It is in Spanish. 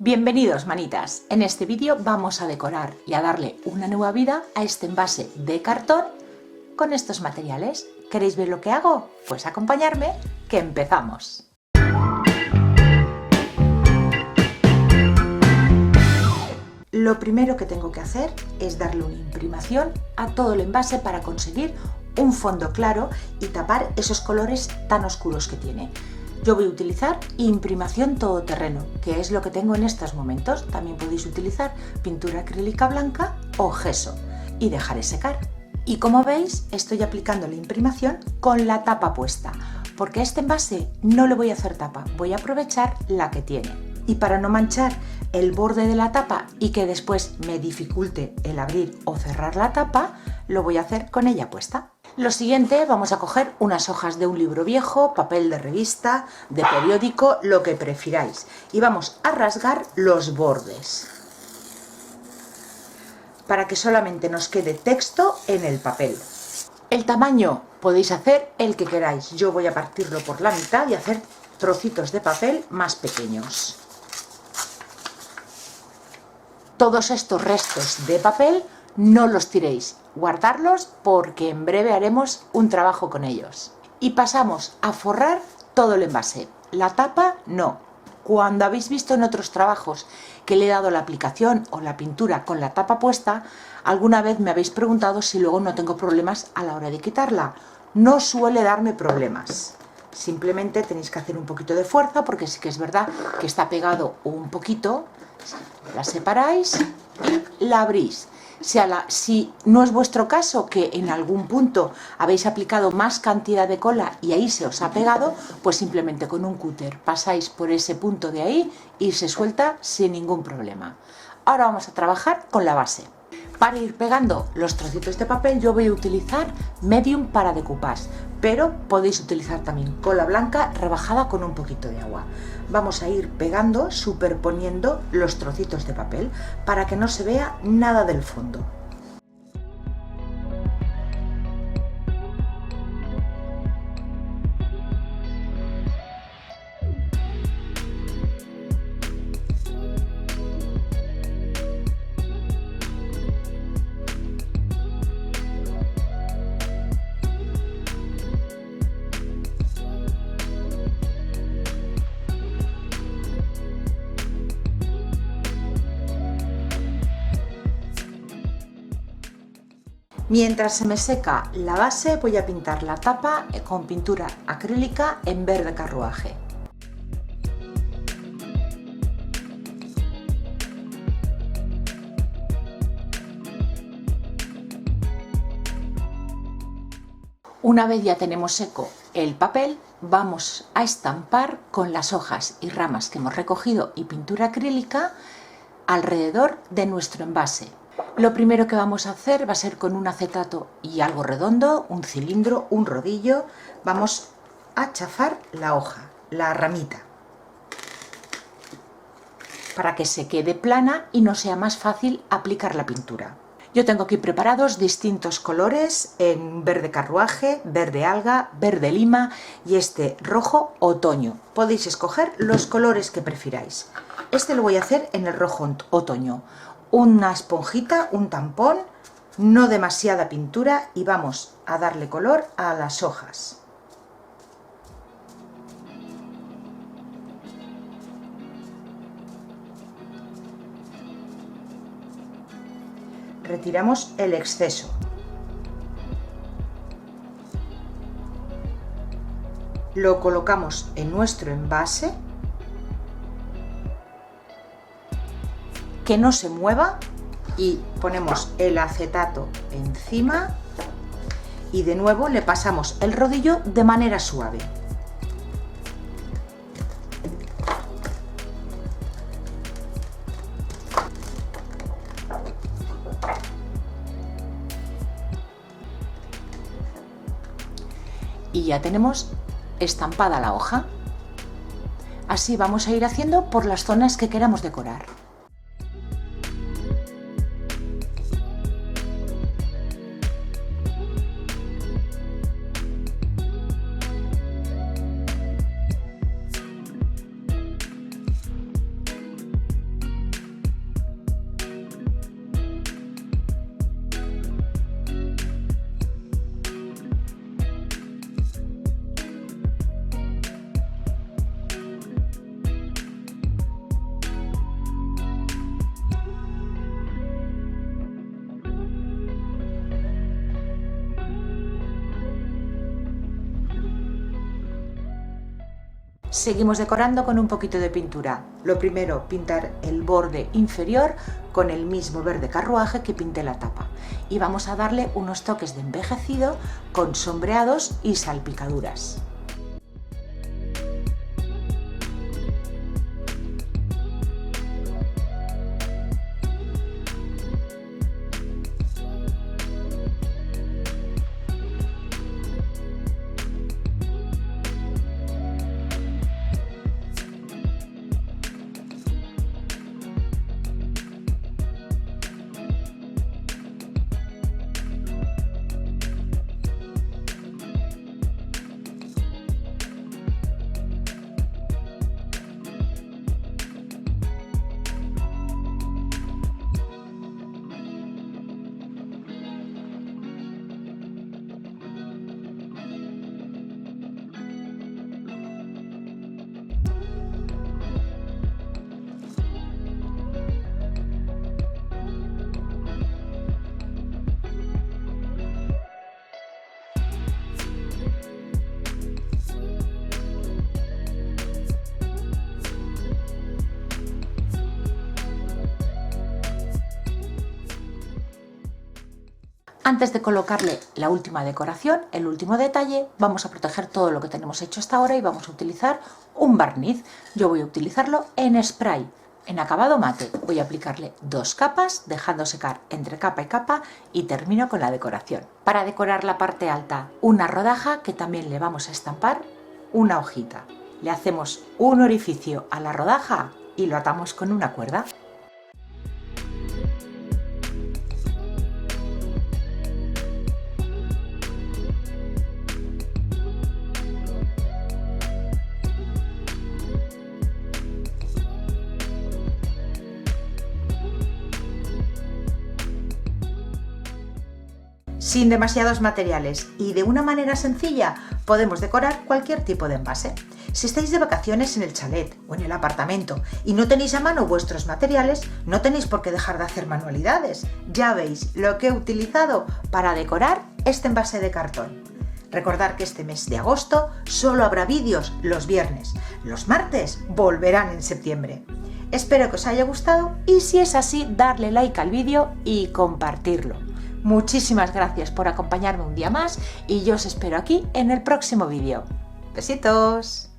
Bienvenidos manitas, en este vídeo vamos a decorar y a darle una nueva vida a este envase de cartón con estos materiales. ¿Queréis ver lo que hago? Pues acompañarme, que empezamos. Lo primero que tengo que hacer es darle una imprimación a todo el envase para conseguir un fondo claro y tapar esos colores tan oscuros que tiene. Yo voy a utilizar imprimación todoterreno, que es lo que tengo en estos momentos. También podéis utilizar pintura acrílica blanca o gesso y dejaré secar. Y como veis, estoy aplicando la imprimación con la tapa puesta, porque a este envase no le voy a hacer tapa, voy a aprovechar la que tiene. Y para no manchar el borde de la tapa y que después me dificulte el abrir o cerrar la tapa, lo voy a hacer con ella puesta. Lo siguiente, vamos a coger unas hojas de un libro viejo, papel de revista, de periódico, lo que prefiráis, y vamos a rasgar los bordes para que solamente nos quede texto en el papel. El tamaño podéis hacer el que queráis. Yo voy a partirlo por la mitad y hacer trocitos de papel más pequeños. Todos estos restos de papel no los tiréis, guardarlos porque en breve haremos un trabajo con ellos. Y pasamos a forrar todo el envase. La tapa no. Cuando habéis visto en otros trabajos que le he dado la aplicación o la pintura con la tapa puesta, alguna vez me habéis preguntado si luego no tengo problemas a la hora de quitarla. No suele darme problemas. Simplemente tenéis que hacer un poquito de fuerza porque sí que es verdad que está pegado un poquito. La separáis y la abrís. Si no es vuestro caso, que en algún punto habéis aplicado más cantidad de cola y ahí se os ha pegado, pues simplemente con un cúter pasáis por ese punto de ahí y se suelta sin ningún problema. Ahora vamos a trabajar con la base. Para ir pegando los trocitos de papel yo voy a utilizar medium para decoupage, pero podéis utilizar también cola blanca rebajada con un poquito de agua. Vamos a ir pegando, superponiendo los trocitos de papel para que no se vea nada del fondo. Mientras se me seca la base, voy a pintar la tapa con pintura acrílica en verde carruaje. Una vez ya tenemos seco el papel, vamos a estampar con las hojas y ramas que hemos recogido y pintura acrílica alrededor de nuestro envase. Lo primero que vamos a hacer va a ser con un acetato y algo redondo, un cilindro, un rodillo, vamos a chafar la hoja, la ramita, para que se quede plana y no sea más fácil aplicar la pintura. Yo tengo aquí preparados distintos colores en verde carruaje, verde alga, verde lima y este rojo otoño. Podéis escoger los colores que prefiráis. Este lo voy a hacer en el rojo otoño. Una esponjita, un tampón, no demasiada pintura y vamos a darle color a las hojas. Retiramos el exceso. Lo colocamos en nuestro envase. Que no se mueva y ponemos el acetato encima y de nuevo le pasamos el rodillo de manera suave. Y ya tenemos estampada la hoja. Así vamos a ir haciendo por las zonas que queramos decorar. Seguimos decorando con un poquito de pintura. Lo primero, pintar el borde inferior con el mismo verde carruaje que pinté la tapa. Y vamos a darle unos toques de envejecido con sombreados y salpicaduras. Antes de colocarle la última decoración, el último detalle, vamos a proteger todo lo que tenemos hecho hasta ahora y vamos a utilizar un barniz. Yo voy a utilizarlo en spray, en acabado mate. Voy a aplicarle 2 capas, dejando secar entre capa y capa y termino con la decoración. Para decorar la parte alta, una rodaja que también le vamos a estampar una hojita. Le hacemos un orificio a la rodaja y lo atamos con una cuerda. Sin demasiados materiales y de una manera sencilla podemos decorar cualquier tipo de envase. Si estáis de vacaciones en el chalet o en el apartamento y no tenéis a mano vuestros materiales, no tenéis por qué dejar de hacer manualidades. Ya veis lo que he utilizado para decorar este envase de cartón. Recordad que este mes de agosto solo habrá vídeos los viernes. Los martes volverán en septiembre. Espero que os haya gustado y si es así, darle like al vídeo y compartirlo. Muchísimas gracias por acompañarme un día más y yo os espero aquí en el próximo vídeo. ¡Besitos!